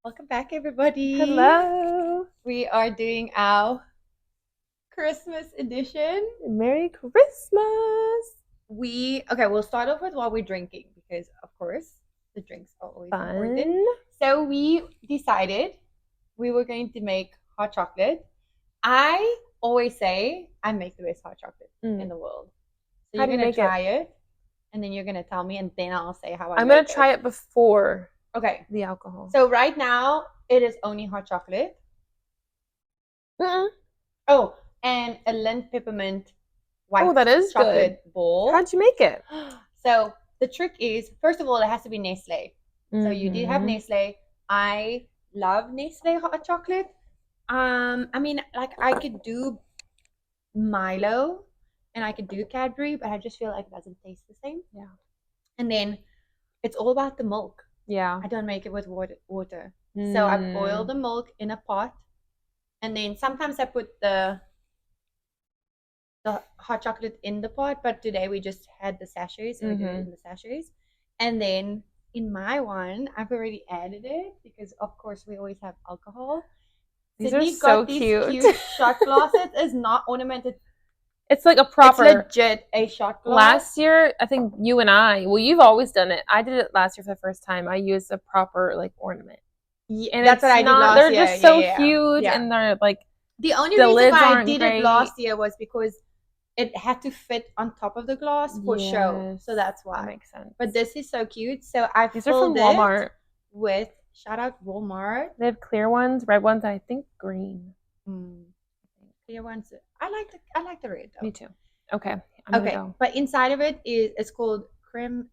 Welcome back, everybody. Hello. We are doing our Christmas edition. Merry Christmas. We'll start off with what we're drinking because, of course, the drinks are always important. Fun. So we decided we were going to make hot chocolate. I always say I make the best hot chocolate in the world. So How you're do you gonna make try it, and then you're gonna tell me, and then I'll say how I'm gonna try it before Okay. the alcohol. So right now it is only hot chocolate. Mm-mm. Oh, and a Lindt peppermint white Oh, that is chocolate good. bowl. How'd you make it? So the trick is, first of all, it has to be Nestle. So you did have Nestle. I love Nestle hot chocolate. I mean, like I could do Milo and I could do Cadbury, but I just feel like it doesn't taste the same. Yeah. And then it's all about the milk. Yeah. I don't make it with water. So I boil the milk in a pot, and then sometimes I put the hot chocolate in the pot, but today we just had the sachets, so we did it in the sachets. And then in my one, I've already added it because, of course, we always have alcohol. These Sydney are so got these cute. shot glasses. It's not ornamented. It's like a proper. It's legit a shot glass. Last year, I think you and you've always done it. I did it last year for the first time. I used a proper like ornament. Yeah, and that's what I did last year. They're just so huge, and they're like the only reason why I did it last year was because it had to fit on top of the glass for show. So that's why. That makes sense. But this is so cute. So I These are from Walmart. With shout out Walmart. They have clear ones, red ones, and I think green. Clear ones. I like the red though. Me too. Okay. But inside of it's called creme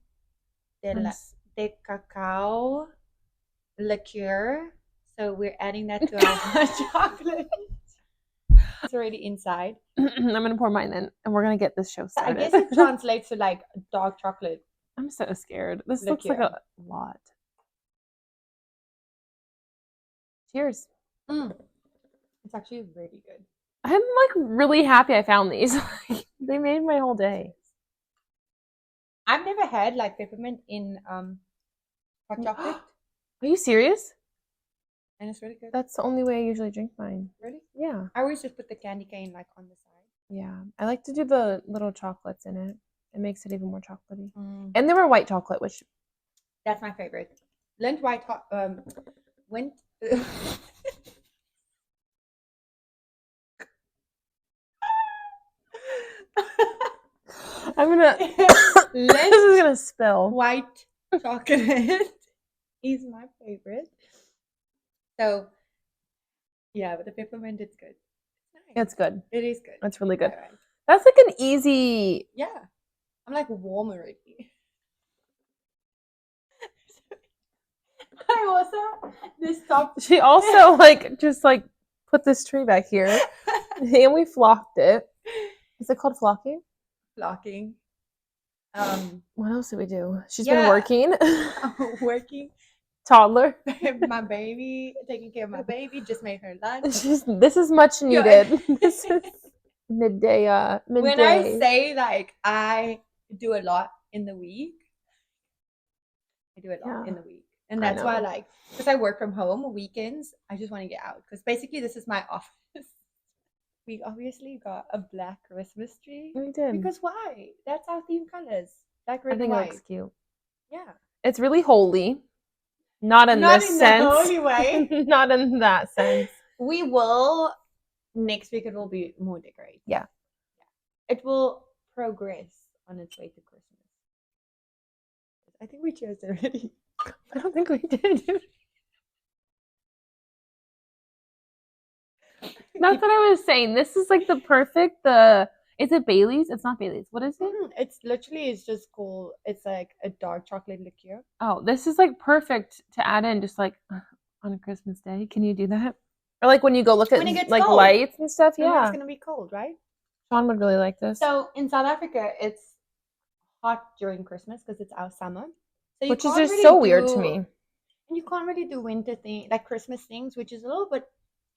de cacao liqueur. So we're adding that to our chocolate. It's already inside. I'm gonna pour mine then, and we're gonna get this show started. I guess it translates to like dark chocolate. I'm so scared. This looks like a lot. Cheers. It's actually really good. I'm like really happy I found these. They made my whole day. I've never had like peppermint in hot chocolate. Are you serious? And it's really good. That's the only way I usually drink mine. Really? Yeah. I always just put the candy cane like on the side. Yeah. I like to do the little chocolates in it. It makes it even more chocolatey. And they were white chocolate, which that's my favorite. Lindt white went I'm gonna this is gonna spill. White chocolate is my favorite. So yeah, but the peppermint is good. It's good. It is good. It's really good. Right. That's like an easy. Yeah. I'm like warm already. I also this top. She also like just like put this tree back here, and we flocked it. Is it called flocking? Flocking. What else did we do? She's been working. Working. Toddler. My baby, taking care of my baby, just made her lunch. This is much needed. This is midday. When I say like I do a lot in the week, I do a lot in the week. And that's why like, because I work from home weekends, I just want to get out. Because basically this is my office. We obviously got a black Christmas tree. We did. Because why? That's our theme colors. Black, red, I think and white. it looks cute. Yeah. It's really holy. Not in this sense. Not in the holy way. Not in that sense. We will, next week it will be more decorated. Yeah. It will progress on its way to Christmas. I think we chose already. I don't think we did. That's what I was saying. This is like the perfect, is it Bailey's? It's not Bailey's. What is it? It's literally, it's just called, it's like a dark chocolate liqueur. Oh, this is like perfect to add in just like on a Christmas day. Can you do that? Or like when you go look at like cold. Lights and stuff? Yeah. It's going to be cold, right? Sean would really like this. So in South Africa, it's hot during Christmas because it's our summer. So which is just really so weird to me. And you can't really do winter things, like Christmas things, which is a little bit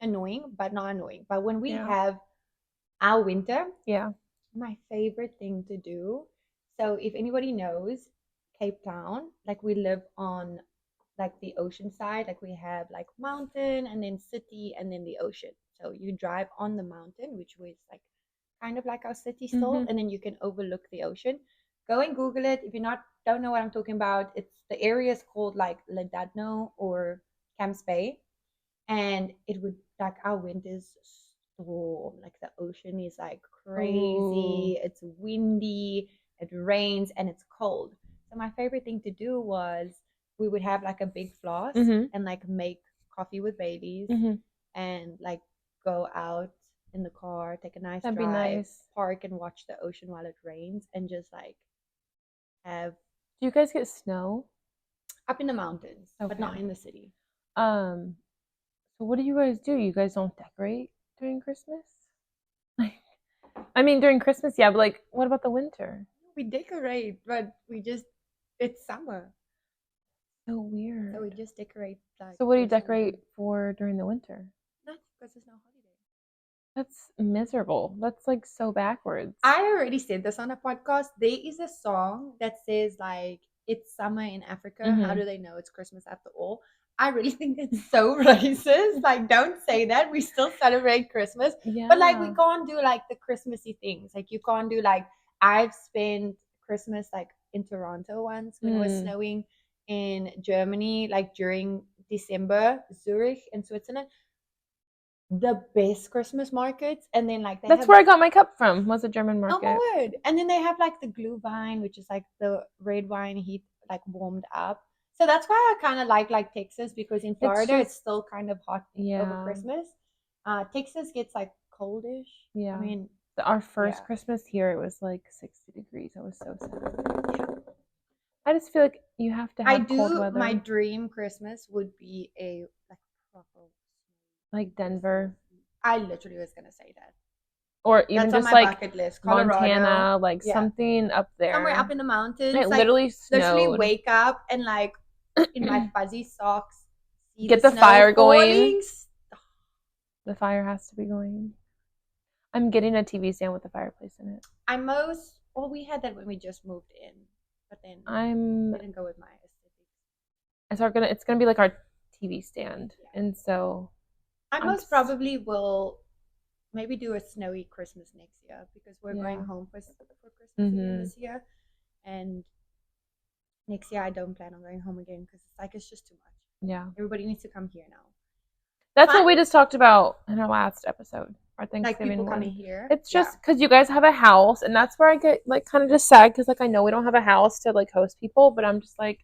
annoying, but not annoying. But when we have our winter, my favorite thing to do. So if anybody knows Cape Town, like we live on like the ocean side. Like we have like mountain and then city and then the ocean. So you drive on the mountain, which was like kind of like our city still, and then you can overlook the ocean. Go and Google it if you don't know what I'm talking about. It's the area is called like Ladadno or Camps Bay, and it would like our winters storm. Like the ocean is like crazy. It's windy, it rains, and it's cold. So my favorite thing to do was we would have like a big flask and like make coffee with Baileys and like go out in the car, take a nice That'd drive, be nice. park and watch the ocean while it rains, and just like have. Do you guys get snow? Up in the mountains, but not in the city. So what do you guys do? You guys don't decorate during Christmas? I mean, during Christmas, yeah, but like, what about the winter? We decorate, but it's summer. So weird. So we just decorate. Like, so what do you decorate for during the winter? Nothing, because there's no holiday. That's miserable. That's like so backwards. I already said this on a podcast. There is a song that says like, it's summer in Africa. How do they know it's Christmas after all? I really think it's so racist. Like, don't say that. We still celebrate Christmas. Yeah. But like, we can't do like the Christmassy things. Like, you can't do like, I've spent Christmas like in Toronto once when it was snowing, in Germany, like during December, Zurich in Switzerland. The best Christmas markets, and then like that's where I got my cup from, was a German market. Oh my word. And then they have like the glühwein, which is like the red wine heat like warmed up. So that's why I kind of like Texas, because in Florida it's still kind of hot over Christmas. Texas gets like coldish. Yeah. I mean, our first Christmas here, it was like 60 degrees. I was so sad. Yeah. I just feel like you have to have cold weather. My dream Christmas would be a like proper, like Denver. I literally was gonna say that. Or even that's just like bucket list. Montana, like something up there. Somewhere up in the mountains. It like, literally snowed. Literally wake up and like in my fuzzy socks, get the fire going. The fire has to be going. I'm getting a TV stand with a fireplace in it. We had that when we just moved in, but then didn't go with my aesthetics. It's gonna be like our TV stand, and so I most probably will maybe do a snowy Christmas next year, because we're going home for Christmas this year, and next year I don't plan on going home again, because it's just too much. Yeah, everybody needs to come here now. That's what we just talked about in our last episode. Our Thanksgiving like people coming here. It's just because you guys have a house, and that's where I get like kind of just sad, because like I know we don't have a house to like host people, but I'm just like,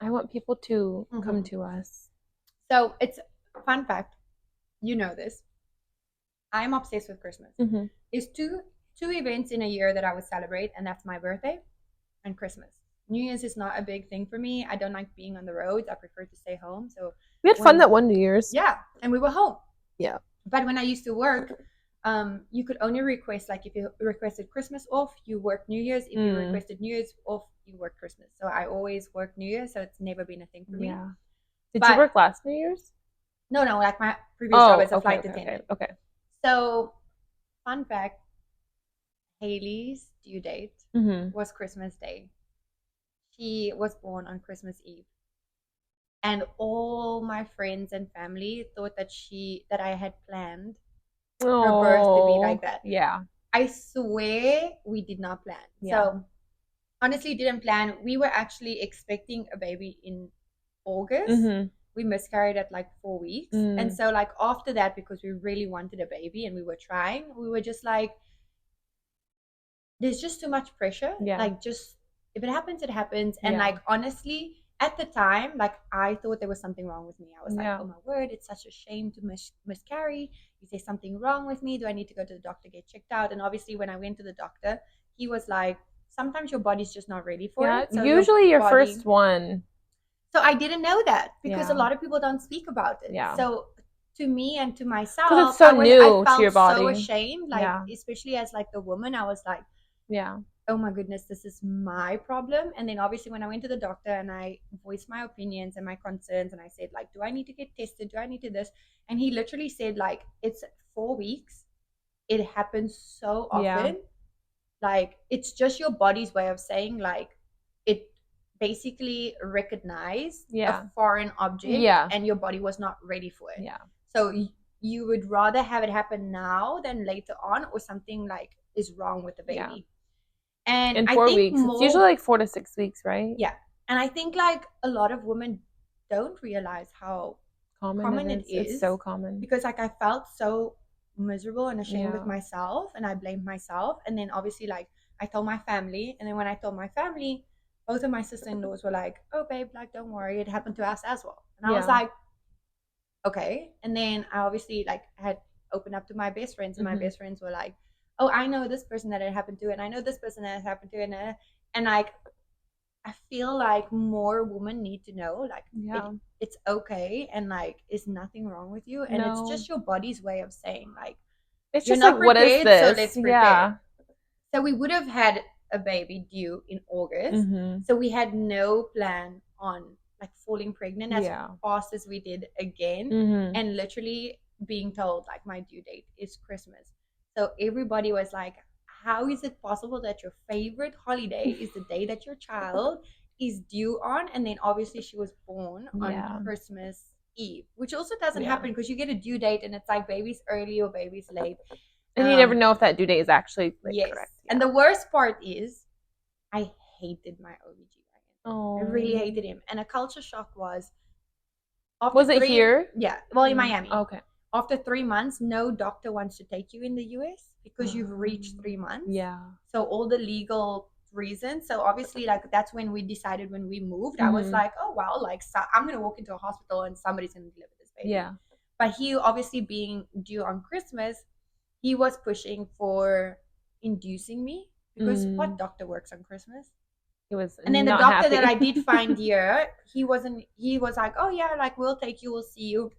I want people to come to us. So it's a fun fact. You know this. I'm obsessed with Christmas. There's two events in a year that I would celebrate, and that's my birthday and Christmas. New Year's is not a big thing for me. I don't like being on the roads. I prefer to stay home. So we had fun that one New Year's. Yeah, and we were home. Yeah. But when I used to work, you could only request, like if you requested Christmas off, you work New Year's. If you requested New Year's off, you work Christmas. So I always work New Year's, so it's never been a thing for me. Yeah. Did you work last New Year's? No, like my previous job as a flight attendant. Okay. So, fun fact, Haley's due date was Christmas Day. She was born on Christmas Eve. And all my friends and family thought that I had planned her birth to be like that. Yeah. I swear we did not plan. Yeah. So, honestly, didn't plan. We were actually expecting a baby in August. We miscarried at like 4 weeks. And so like after that, because we really wanted a baby and we were trying, we were just like, there's just too much pressure. Yeah. Like, just if it happens, it happens. And like, honestly, at the time, like I thought there was something wrong with me. I was like, oh my word, it's such a shame to miscarry. Is there something wrong with me? Do I need to go to the doctor, get checked out? And obviously when I went to the doctor, he was like, sometimes your body's just not ready for it. So usually your first one. So I didn't know that, because a lot of people don't speak about it. Yeah. So to me and to myself, it's so new to your body. I felt so ashamed, like especially as like the woman, I was like, oh my goodness, this is my problem. And then obviously when I went to the doctor and I voiced my opinions and my concerns, and I said like, do I need to get tested? Do I need to this? And he literally said like, it's 4 weeks. It happens so often. Like, it's just your body's way of saying like, basically recognized Yeah. a foreign object Yeah. and your body was not ready for it. Yeah. So you would rather have it happen now than later on, or something like is wrong with the baby. And in I 4 think weeks. It's usually like 4 to 6 weeks, right? Yeah. And I think like a lot of women don't realize how common it is. It's so common. Because like I felt so miserable and ashamed Yeah. with myself, and I blamed myself. And then obviously like I told my family, and then when I told my family, both of my sister-in-laws were like, "Oh babe, like don't worry, it happened to us as well." And I was like, okay. And then I obviously like had opened up to my best friends, and my best friends were like, "Oh, I know this person that it happened to, and I know this person that it happened to," and like I feel like more women need to know like it's okay, and like it's nothing wrong with you, and it's just your body's way of saying like it's you're just not like, prepared, what is this? so let's prepare. So we would have had a baby due in August, so we had no plan on like falling pregnant as fast as we did again, and literally being told like my due date is Christmas. So everybody was like, how is it possible that your favorite holiday is the day that your child is due on? And then obviously she was born on Christmas Eve, which also doesn't happen, because you get a due date and it's like baby's early or baby's late. And you never know if that due date is actually like, correct. Yeah. And the worst part is I hated my OBGYN. I really hated him. And a culture shock was, was it here? Yeah. Well, in Miami. Okay. After 3 months, no doctor wants to take you in the US because you've reached 3 months. Yeah. So all the legal reasons. So obviously, like that's when we decided, when we moved, I was like, oh wow, like so I'm gonna walk into a hospital and somebody's gonna deliver this baby. Yeah. But he obviously being due on Christmas, he was pushing for inducing me, because what doctor works on Christmas? He was, and then the doctor that I did find here, he was like, oh yeah, like we'll take you, we'll see you.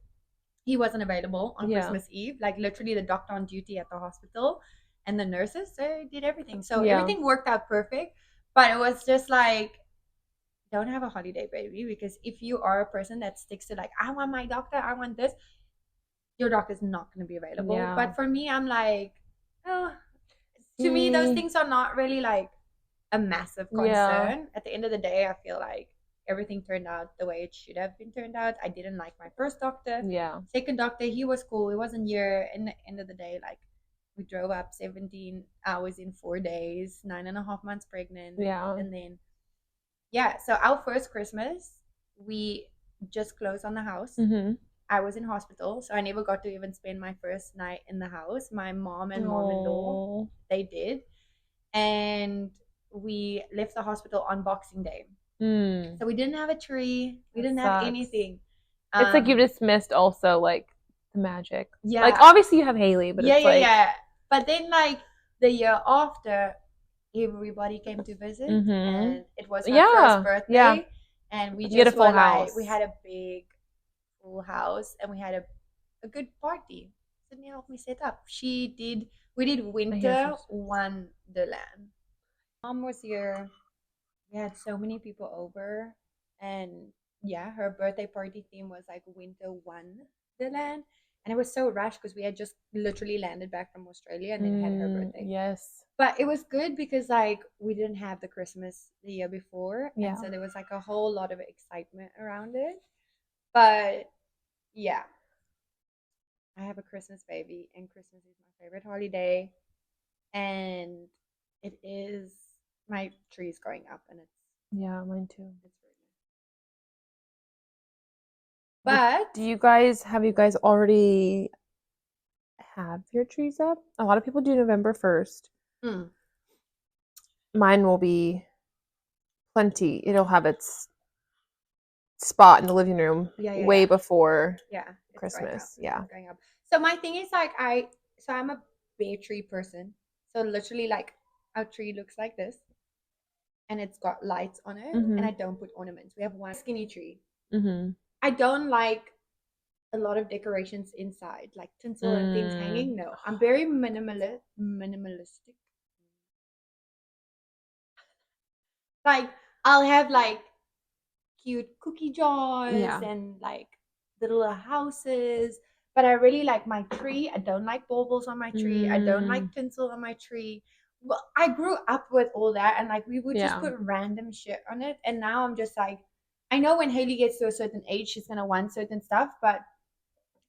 He wasn't available on Christmas Eve, like literally the doctor on duty at the hospital and the nurses, they did everything. So everything worked out perfect. But it was just like, don't have a holiday baby, because if you are a person that sticks to like, I want my doctor, I want this, your doctor's not going to be available. But for me, I'm like, oh, to me those things are not really like a massive concern. At the end of the day, I feel like everything turned out the way it should have been turned out. I didn't like my first doctor. Second doctor, he was cool. He wasn't here. In the end of the day, like we drove up 17 hours in 4 days, 9.5 months pregnant. And then so our first Christmas, we just closed on the house. I was in hospital, so I never got to even spend my first night in the house. My mom and mom-in-law, they did. And we left the hospital on Boxing Day. So we didn't have a tree. We didn't have anything. It's like you just missed also like the magic. Yeah. Like obviously you have Haley, but it's like... Yeah. But then like the year after, everybody came to visit, and it was her first birthday. And we just were like, we had a big full house, and we had a good party. Sydney helped me set up. We did winter wonderland. Mom was here. We had so many people over, and her birthday party theme was like winter wonderland, and it was so rushed because we had just literally landed back from Australia and then had her birthday. But it was good because like we didn't have the Christmas the year before, and so there was like a whole lot of excitement around it. But yeah, I have a Christmas baby, and Christmas is my favorite holiday, and it is, my tree is going up, and it's mine too. It's really nice. But have you guys already have your trees up? A lot of people do November 1st. Mine will be plenty. It'll have its spot in the living room way before Christmas. Going up. So my thing is like I'm a bare tree person. So literally like our tree looks like this, and it's got lights on it, and I don't put ornaments. We have one skinny tree. I don't like a lot of decorations inside, like tinsel and things hanging. No, I'm very minimalistic. Like I'll have like cute cookie jars and like little houses, but I really like my tree. I don't like baubles on my tree. I don't like tinsel on my tree. well, I grew up with all that, and like we would just Yeah. put random shit on it. And now I'm just like, I know when Haley gets to a certain age, she's gonna want certain stuff, but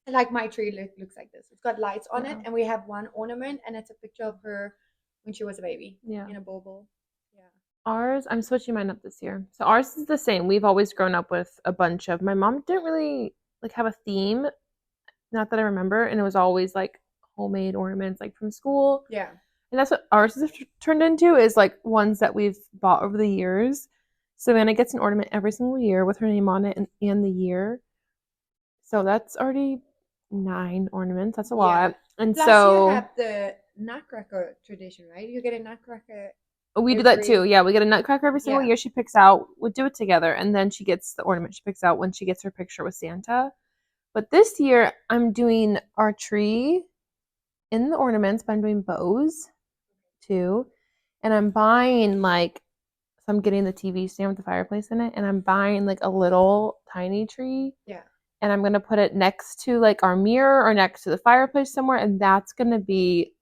like my tree looks like this. It's got lights on it, Yeah. and we have one ornament, and it's a picture of her when she was a baby Yeah. in a bauble. Yeah. Ours, I'm switching mine up this year. So ours is the same. We've always grown up with a bunch of. My mom didn't really like have a theme, not that I remember, and it was always like homemade ornaments, like from school. Yeah. And that's what ours has turned into, is like ones that we've bought over the years. Savannah gets an ornament every single year with her name on it and the year. So that's already 9 ornaments. That's a lot. And Plus, so you have the nutcracker tradition, right? You get a nutcracker. we do that too. Yeah, we get a nutcracker every single year. She picks out. We do it together, and then she gets the ornament she picks out when she gets her picture with Santa. But this year, I'm doing our tree in the ornaments, but I'm doing bows too. And I'm buying like, so I'm getting the TV stand with the fireplace in it, and I'm buying like a little tiny tree. Yeah. And I'm gonna put it next to like our mirror or next to the fireplace somewhere, and that's gonna be,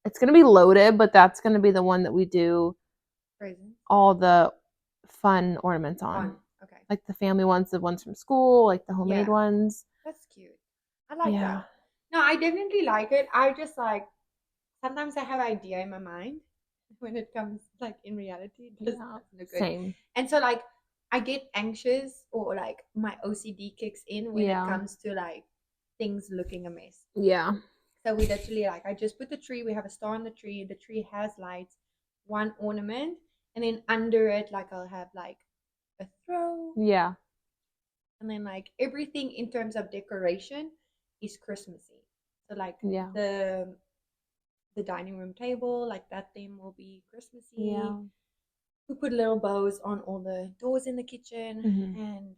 it's gonna be loaded, but that's gonna be the one that we do all the fun ornaments on. Okay. Like the family ones, the ones from school, like the homemade ones. That's cute. I like that. No, I definitely like it. I just like, sometimes I have an idea in my mind when it comes like in reality. It doesn't look good. Same. And so like I get anxious, or like my OCD kicks in when it comes to like things looking a mess. Yeah. So we literally like, I just put the tree, we have a star on the tree has lights, one ornament, and then under it like I'll have like a throw. Yeah. And then like everything in terms of decoration is Christmassy. So like the dining room table, like that theme will be Christmassy. Yeah. We put little bows on all the doors in the kitchen. And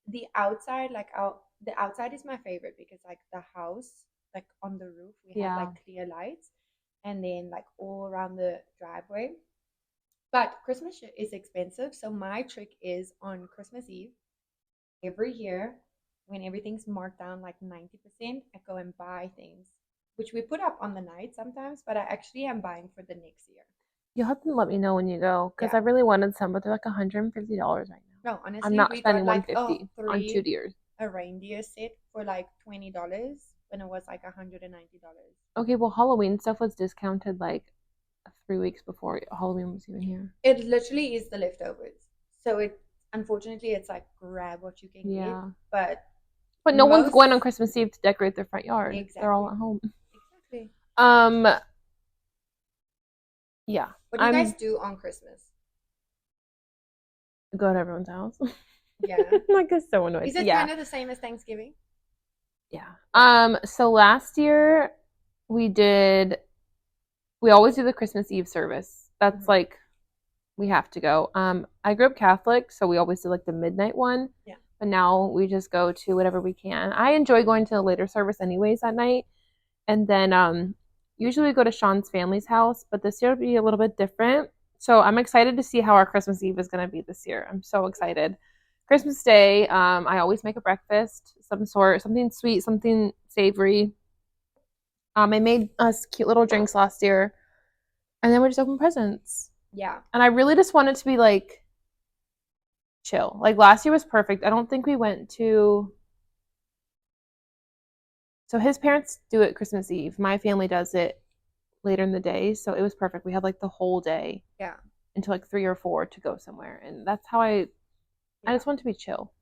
the outside, like the outside is my favorite, because like the house, like on the roof, we have like clear lights, and then like all around the driveway. But Christmas is expensive, so my trick is on Christmas Eve every year, when everything's marked down like 90%, I go and buy things, which we put up on the night sometimes, but I actually am buying for the next year. You'll have to let me know when you go, because I really wanted some, but they're like $150 right now. No, honestly, I'm not we spending got $150 on 2 deers. A reindeer set for like $20 when it was like $190. Okay, well, Halloween stuff was discounted like 3 weeks before Halloween was even here. It literally is the leftovers. So it, unfortunately, it's like grab what you can get. But no one's going on Christmas Eve to decorate their front yard. Exactly. They're all at home. Exactly. Yeah. What do you guys do on Christmas? Go to everyone's house. Yeah. Like, it's so annoying. Is it kind of the same as Thanksgiving? Yeah. So last year we always do the Christmas Eve service. That's like, we have to go. I grew up Catholic, so we always do like the midnight one. Yeah. But now we just go to whatever we can. I enjoy going to the later service anyways that night. And then usually we go to Sean's family's house, but this year will be a little bit different. So I'm excited to see how our Christmas Eve is going to be this year. I'm so excited. Christmas Day, I always make a breakfast, some sort, something sweet, something savory. I made us cute little drinks last year, and then we just open presents. Yeah. And I really just wanted to be like chill. Like last year was perfect. I don't think we went to. So his parents do it Christmas Eve. My family does it later in the day, so it was perfect. We had like the whole day. Yeah. Until like 3 or 4 to go somewhere, and that's how I just want to be chill.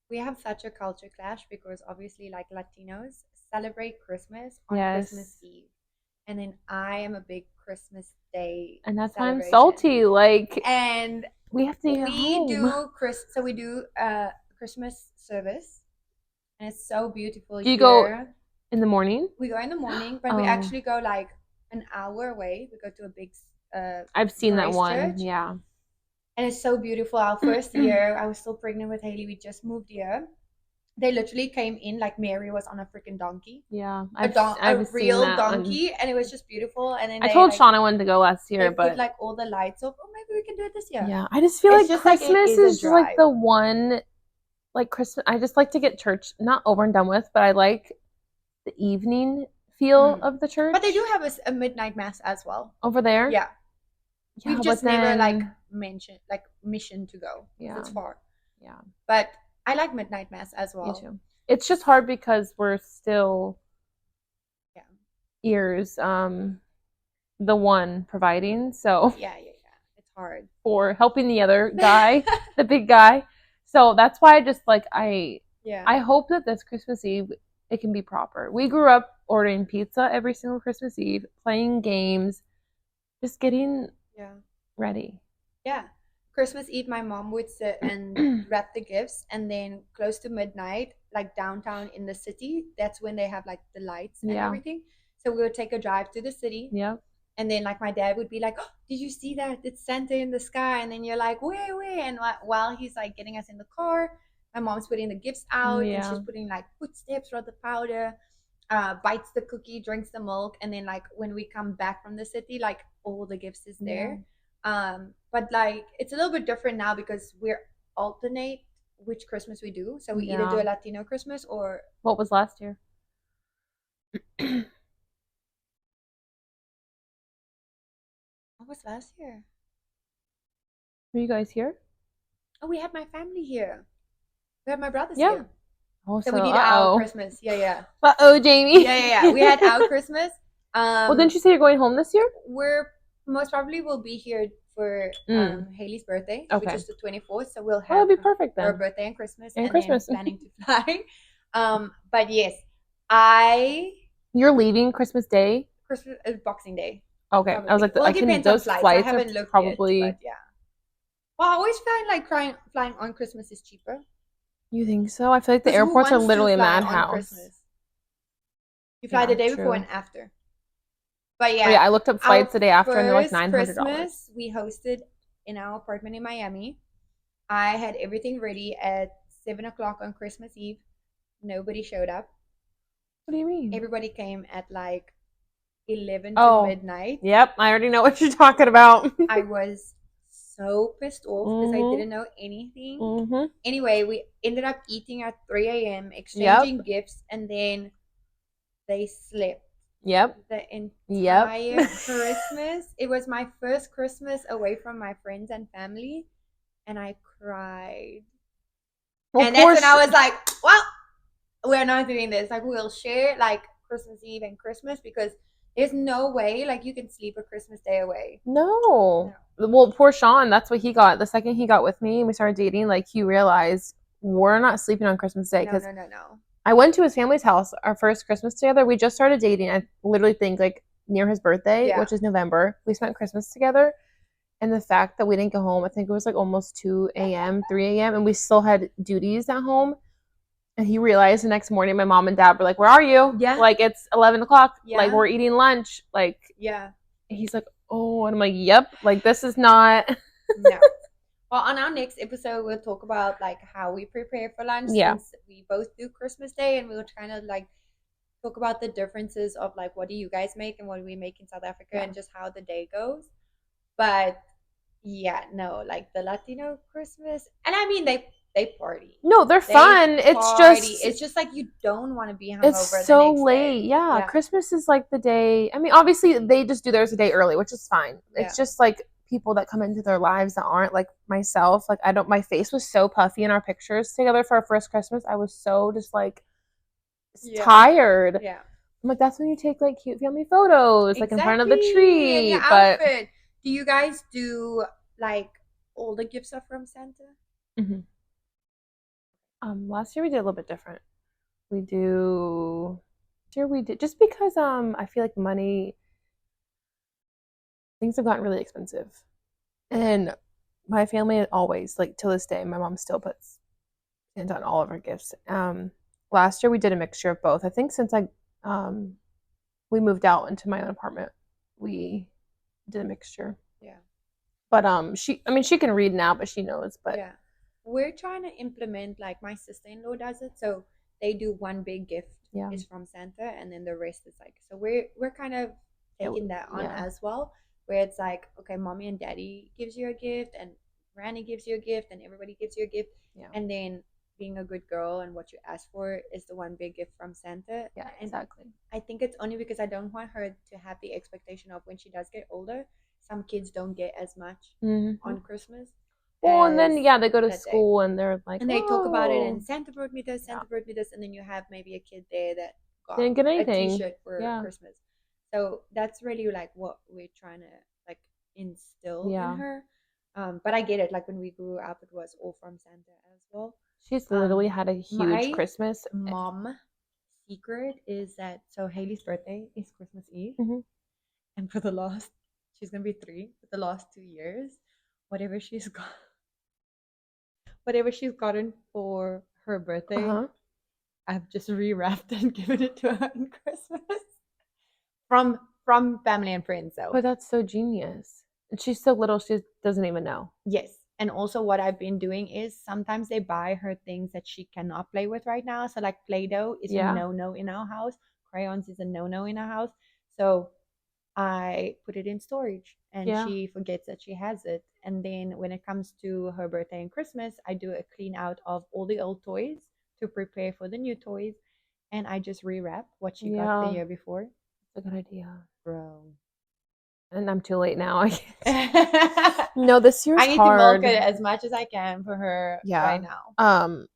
We have such a culture clash, because obviously like Latinos celebrate Christmas on Christmas Eve. And then I am a big Christmas Day. And that's why I'm salty. Like, and we have to eat at home. So we do a Christmas service, and it's so beautiful. Do you go in the morning? We go in the morning, but we actually go like an hour away. We go to a big I've seen that one. Church. Yeah. And it's so beautiful. Our first year, I was still pregnant with Haley. We just moved here. They literally came in like Mary was on a freaking donkey. Yeah, a real donkey, and it was just beautiful. And then I told Sean I wanted to go last year, but put like all the lights up. Oh, maybe we can do it this year. Yeah, I just feel like Christmas is just like the one, like Christmas. I just like to get church not over and done with, but I like the evening feel of the church. But they do have a midnight mass as well over there. Yeah. Yeah, We've just never like mission to go. Yeah, it's far. Yeah, but I like midnight mass as well. Me too. It's just hard because we're still ears the one providing, so yeah, it's hard for helping the other guy, the big guy. So that's why I just like I hope that this Christmas Eve it can be proper. We grew up ordering pizza every single Christmas Eve, playing games, just getting ready. Yeah. Christmas Eve, my mom would sit and wrap the gifts, and then close to midnight, like downtown in the city, that's when they have like the lights and everything. So we would take a drive to the city. Yeah. And then like my dad would be like, oh, did you see that? It's Santa in the sky. And then you're like, wait. And while he's like getting us in the car, my mom's putting the gifts out and she's putting like footsteps, rubber powder, bites the cookie, drinks the milk. And then like when we come back from the city, like all the gifts is there. But like it's a little bit different now because we're alternate which Christmas we do. So we either do a Latino Christmas or what was last year? What was last year? Were you guys here? Oh, we had my family here. We had my brothers here. Oh, so we did our Christmas. Yeah. Jamie. Yeah. We had our Christmas. Well, didn't you say you're going home this year? We're most probably will be here for Haley's birthday, which is the 24th. So we'll have that'll be perfect then. Her birthday and Christmas, and Christmas. Then planning to fly. But yes, You're leaving Christmas Day. Christmas Boxing Day. Okay, probably. I was like, I can those flights I haven't looked probably. Yet, but well, I always find like flying on Christmas is cheaper. You think so? I feel like the airports are literally a madhouse. You fly the day before and after. But I looked up flights the day after and they're like $900. Christmas we hosted in our apartment in Miami. I had everything ready at 7:00 on Christmas Eve. Nobody showed up. What do you mean? Everybody came at like 11 to midnight. Yep, I already know what you're talking about. I was so pissed off because I didn't know anything. Anyway, we ended up eating at 3 a.m., exchanging gifts, and then they slept. The entire Christmas. It was my first Christmas away from my friends and family, and I cried. Well, and that's when I was like, well, we're not doing this. Like, we'll share like Christmas Eve and Christmas because there's no way like you can sleep a Christmas day away. No. Well, poor Sean, that's what he got. The second he got with me and we started dating, like he realized we're not sleeping on Christmas Day. No. I went to his family's house, our first Christmas together. We just started dating. I literally think like near his birthday, which is November. We spent Christmas together. And the fact that we didn't go home, I think it was like almost 2 a.m., 3 a.m. And we still had duties at home. And he realized the next morning my mom and dad were like, where are you? Yeah. Like it's 11 o'clock. Yeah. Like we're eating lunch. Like, yeah. He's like, oh, and I'm like, yep. Like this is not. No. Well, on our next episode, we'll talk about like how we prepare for lunch. Yeah. Since we both do Christmas Day, and we'll kind of like talk about the differences of like what do you guys make and what do we make in South Africa, and just how the day goes. But yeah, no, like the Latino Christmas, and I mean they party. No, they're fun. It's just like you don't want to be hungover. It's so late. Yeah. Christmas is like the day. I mean, obviously they just do theirs a day early, which is fine. It's just like people that come into their lives that aren't like myself. Like my face was so puffy in our pictures together for our first Christmas. I was so just like tired. Yeah. I'm like, that's when you take like cute family photos, like in front of the tree. And but outfit. Do you guys do like all the gifts are from Santa? Mm-hmm. Last year we did a little bit different. Just because I feel like things have gotten really expensive. And my family always, like till this day, my mom still puts Santa on all of her gifts. Last year we did a mixture of both. I think since we moved out into my own apartment, we did a mixture. Yeah. But she can read now, but she knows. But yeah. We're trying to implement like my sister-in-law does it, so they do one big gift is from Santa, and then the rest is like, so we're kind of taking that on as well, where it's like, okay, mommy and daddy gives you a gift, and Randy gives you a gift, and everybody gives you a gift, and then being a good girl and what you ask for is the one big gift from Santa. Yeah, exactly. I think it's only because I don't want her to have the expectation of when she does get older some kids don't get as much on Christmas. Well, and then they go to school and they're like, and they talk about it, and Santa brought me this, Santa brought me this, and then you have maybe a kid there that didn't get anything. A T-shirt for Christmas. So that's really like what we're trying to like instill in her. But I get it. Like when we grew up, it was all from Santa as well. She's literally had a huge Christmas. Mom secret is that Haley's birthday is Christmas Eve, and for the last, she's gonna be 3. For the last 2 years, whatever she's gotten for her birthday, I've just rewrapped and given it to her on Christmas from family and friends. So, but that's so genius. And she's so little, she doesn't even know. Yes. And also what I've been doing is sometimes they buy her things that she cannot play with right now. So like Play-Doh is a no-no in our house. Crayons is a no-no in our house. So I put it in storage and she forgets that she has it. And then when it comes to her birthday and Christmas, I do a clean out of all the old toys to prepare for the new toys. And I just rewrap what she got the year before. That's a good idea. Bro. And I'm too late now. No, this year's hard. I need to milk it as much as I can for her right now.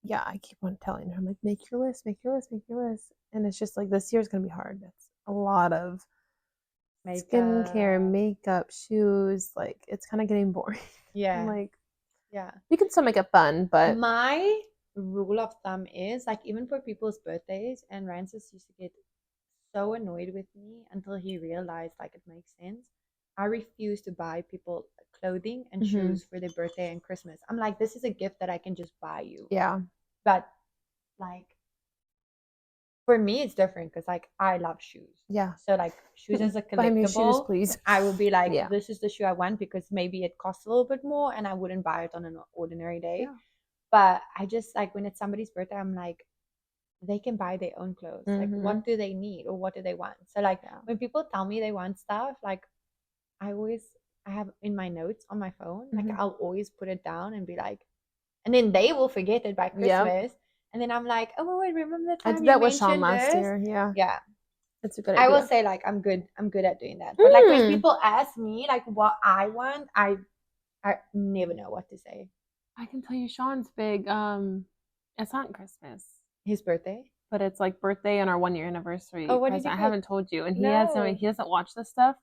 Yeah, I keep on telling her, I'm like, make your list. And it's just like, this year's going to be hard. It's a lot of skincare, makeup, shoes. Like, it's kind of getting boring. Yeah. You can still make it fun, but. My rule of thumb is, like, even for people's birthdays, and Rances used to get so annoyed with me until he realized like it makes sense. I refuse to buy people clothing and shoes for their birthday and Christmas. I'm like, this is a gift that I can just buy you. Yeah. But like for me it's different because like I love shoes. Yeah. So like shoes as a collectible. Buy me shoes, please. I will be like, this is the shoe I want because maybe it costs a little bit more and I wouldn't buy it on an ordinary day. Yeah. But I just like when it's somebody's birthday, I'm like, they can buy their own clothes. Like what do they need or what do they want? So like when people tell me they want stuff, like I have in my notes on my phone, like I'll always put it down and be like, and then they will forget it by Christmas. And then I'm like, oh wait, remember the time I did that with Sean last year? Yeah. That's a good idea. I will say like I'm good at doing that. But like when people ask me like what I want, I never know what to say. I can tell you Sean's big it's not Christmas. His birthday? But it's like birthday and our 1-year anniversary. Oh, what did you I haven't told you. And he doesn't watch this stuff.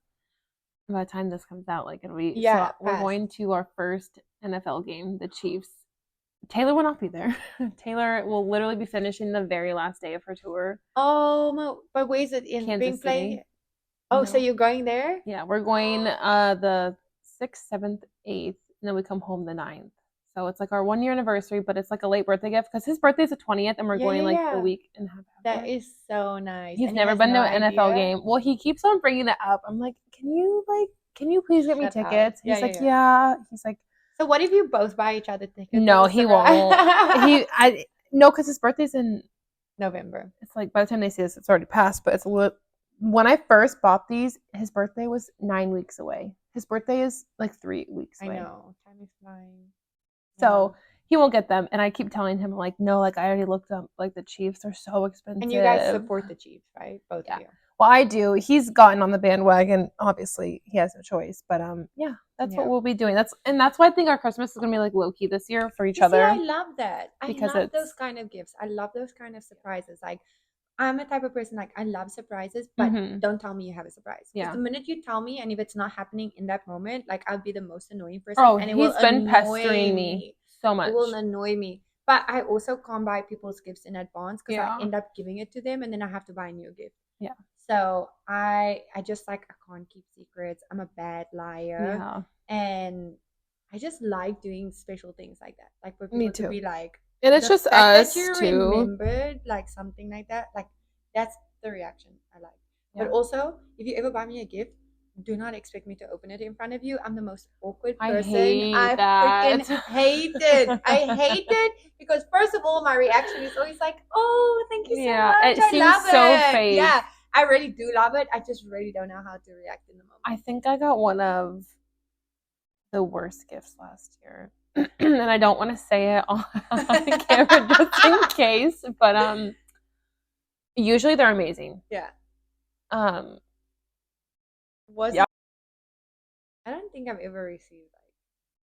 And by the time this comes out, like it'll be we're going to our first NFL game, the Chiefs. Taylor will not be there. Taylor will literally be finishing the very last day of her tour. Oh, but where is it in Kansas City? Oh, so you're going there? Yeah, we're going the 6th, 7th, 8th, and then we come home the 9th. So it's like our 1-year anniversary, but it's like a late birthday gift because his birthday is the 20th, and we're going like the week and a half after. That is so nice. He's never been to an NFL game. Well, he keeps on bringing it up. I'm like, can you please get me tickets? He's like, yeah. He's like, so what if you both buy each other tickets? No, he won't. No, because his birthday's in November. It's like by the time they see this, it's already passed. But it's a little. When I first bought these, his birthday was 9 weeks away. His birthday is like 3 weeks away. I know. Time is flying. So he won't get them, and I keep telling him like, no, like I already looked up, like the Chiefs are so expensive. And you guys support the Chiefs, right? Both of you. Well, I do. He's gotten on the bandwagon. Obviously, he has no choice. But that's what we'll be doing. That's why I think our Christmas is gonna be like low key this year for each other. I love that. I love those kind of gifts. I love those kind of surprises. Like I'm a type of person like I love surprises, but don't tell me you have a surprise. Yeah. The minute you tell me, and if it's not happening in that moment, like I'll be the most annoying person. Oh, and he's been pestering me so much. It will annoy me. But I also can't buy people's gifts in advance because I end up giving it to them, and then I have to buy a new gift. Yeah. So I just like I can't keep secrets. I'm a bad liar. Yeah. And I just like doing special things like that. Like for people to be like, and it's just us that you too. Remembered like something like that. Like that's the reaction I like. Yeah. But also, if you ever buy me a gift, do not expect me to open it in front of you. I'm the most awkward person. I freaking hate it. I hate it because first of all, my reaction is always like, "Oh, thank you so much. It seems so fake." Yeah, I really do love it. I just really don't know how to react in the moment. I think I got one of the worst gifts last year. And I don't want to say it on camera just in case, but usually they're amazing. Yeah. Was don't think I've ever received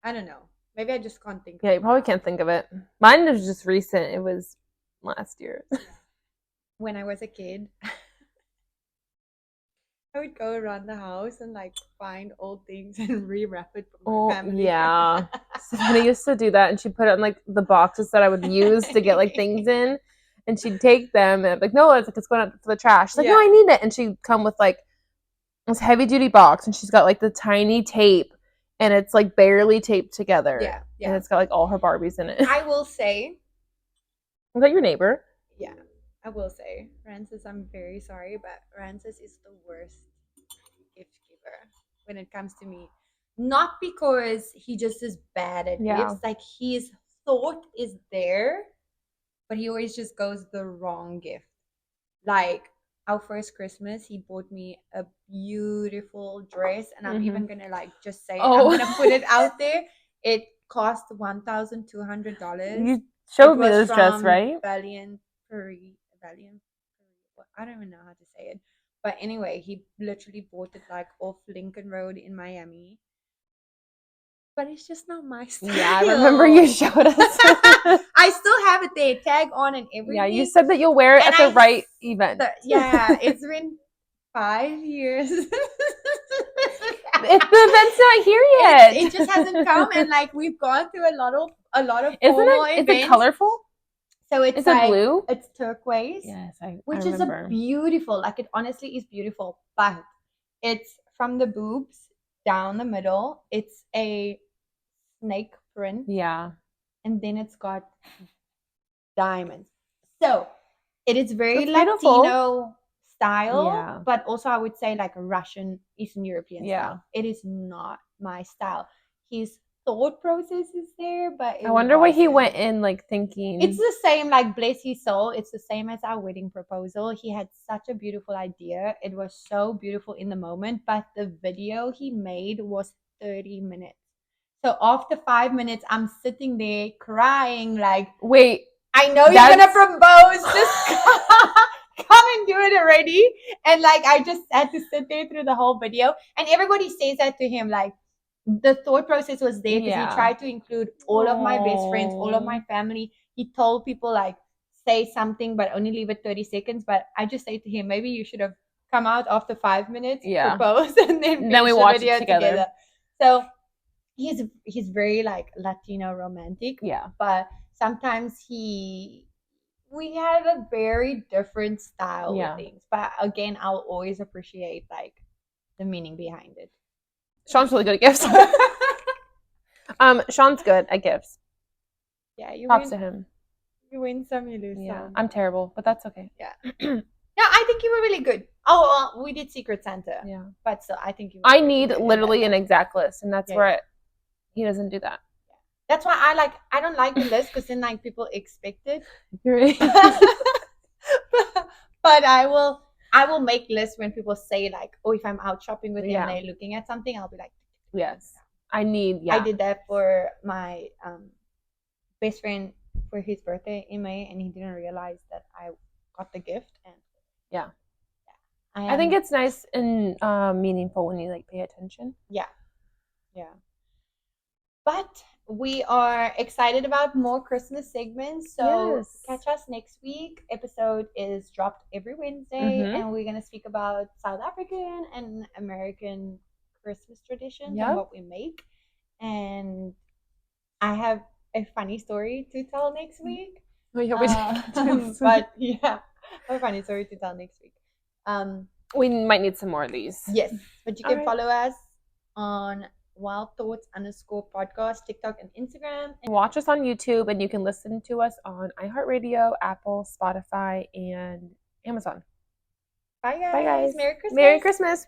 I don't know. Maybe I just can't think. Yeah, you probably can't think of it. Mine was just recent. It was last year. When I was a kid, I would go around the house and find old things and rewrap it for my family. Yeah. Savannah used to do that, and she'd put it in the boxes that I would use to get things in, and she'd take them and no, it's going up for the trash. She's no, I need it, and she'd come with this heavy duty box, and she's got the tiny tape, and it's barely taped together. Yeah. And it's got all her Barbies in it. I will say, is that your neighbor? Yeah, I will say, Francis, I'm very sorry, but Francis is the worst gift giver when it comes to me. Not because he just is bad at gifts, his thought is there, but he always just goes the wrong gift. Our first Christmas, he bought me a beautiful dress, and I'm even gonna just say I'm gonna put it out there. It cost $1,200. You showed me this dress, right? Valiant Paris. I don't even know how to say it, but anyway, he literally bought it off Lincoln Road in Miami. But it's just not my style. Yeah, I remember you showed us. I still have it there, tag on and everything. Yeah, you said that you'll wear it at the right event. It's been 5 years. The event's not here yet. It just hasn't come, and we've gone through a lot of Isn't it? Is it colorful? So it's is it blue? It's turquoise. Yes, which I is a beautiful. It honestly is beautiful, but it's from the boobs down the middle. It's a snake print. Yeah. And then it's got diamonds. So it is very Latino style, but also I would say a Russian Eastern European style. It is not my style. His thought process is there, but I wonder why he went in thinking. It's the same, bless his soul. It's the same as our wedding proposal. He had such a beautiful idea. It was so beautiful in the moment, but the video he made was 30 minutes. So after 5 minutes, I'm sitting there crying wait, I know you're going to propose. Just come and do it already. And I just had to sit there through the whole video. And everybody says that to him. The thought process was there because he tried to include all of my best friends, all of my family. He told people say something, but only leave it 30 seconds. But I just say to him, maybe you should have come out after 5 minutes, propose, and then we watch the video together. So he's very Latino romantic. Yeah. But sometimes we have a very different style with things. But again, I'll always appreciate the meaning behind it. Sean's really good at gifts. Sean's good at gifts. Yeah, props to him. You win some, you lose some. I'm terrible, but that's okay. Yeah. Yeah, I think you were really good. Oh, well, we did Secret Santa. Yeah. But still, I think you were I need literally an exact list, and that's where he doesn't do that. Yeah. That's why I don't like the list, because then people expect it. But I will make lists when people say if I'm out shopping with them and they're looking at something, I'll be yes, I need. I did that for my best friend for his birthday in May, and he didn't realize that I got the gift. And I think it's nice and meaningful when you pay attention. Yeah. But we are excited about more Christmas segments, so catch us next week. Episode is dropped every Wednesday, and we're going to speak about South African and American Christmas traditions and what we make. And I have a funny story to tell next week. But I have a funny story to tell next week. We might need some more of these. Yes, but you can follow us on Wild Thoughts _podcast, TikTok and Instagram. And watch us on YouTube, and you can listen to us on iHeartRadio, Apple, Spotify, and Amazon. Bye guys. Bye guys. Merry Christmas. Merry Christmas.